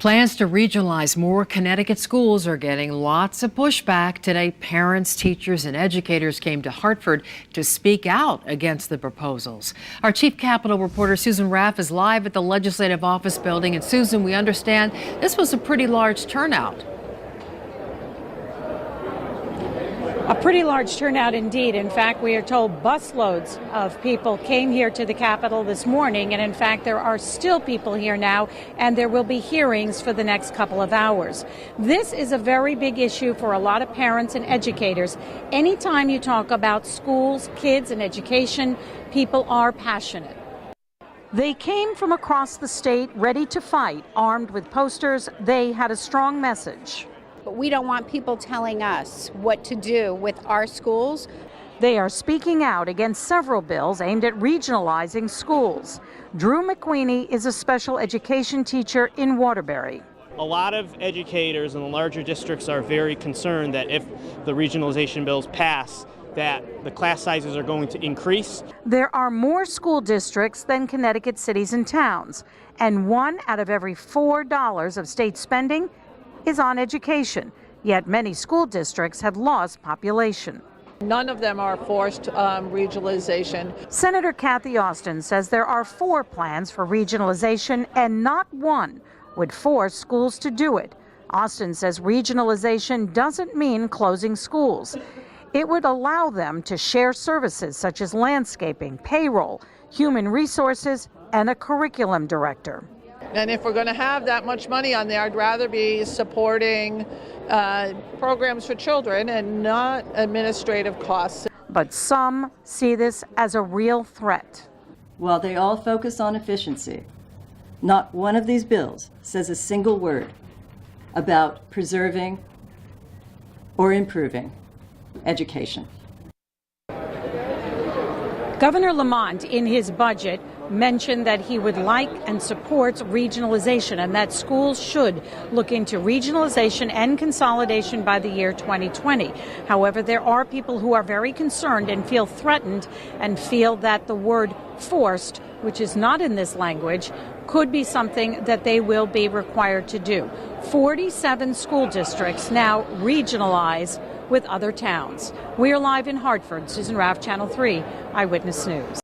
Plans to regionalize more Connecticut schools are getting lots of pushback. Today, parents, teachers, and educators came to Hartford to speak out against the proposals. Our chief Capitol reporter Susan Raff is live at the Legislative Office building. And Susan, we understand this was a pretty large turnout. A pretty large turnout indeed. In fact, we are told busloads of people came here to the Capitol this morning. And in fact, there are still people here now, and there will be hearings for the next couple of hours. This is a very big issue for a lot of parents and educators. Anytime you talk about schools, kids, and education, people are passionate. They came from across the state ready to fight, armed with posters. They had a strong message. But we don't want people telling us what to do with our schools. They are speaking out against several bills aimed at regionalizing schools. Drew McWeeney is a special education teacher in Waterbury. A lot of educators in the larger districts are very concerned that if the regionalization bills pass, that the class sizes are going to increase. There are more school districts than Connecticut cities and towns, and 1 out of every $4 of state spending is on education, yet many school districts have lost population. None of them are forced regionalization. Senator Kathy Austin says there are 4 plans for regionalization and not one would force schools to do it. Austin says regionalization doesn't mean closing schools. It would allow them to share services such as landscaping, payroll, human resources, and a curriculum director. And if we're going to have that much money on there, I'd rather be supporting programs for children and not administrative costs. But some see this as a real threat. While they all focus on efficiency, not one of these bills says a single word about preserving or improving education. Governor Lamont, in his budget, mentioned that he would like and supports regionalization and that schools should look into regionalization and consolidation by the year 2020. However, there are people who are very concerned and feel threatened and feel that the word forced, which is not in this language, could be something that they will be required to do. 47 school districts now regionalize with other towns. We are live in Hartford. Susan Raff, Channel 3 Eyewitness News.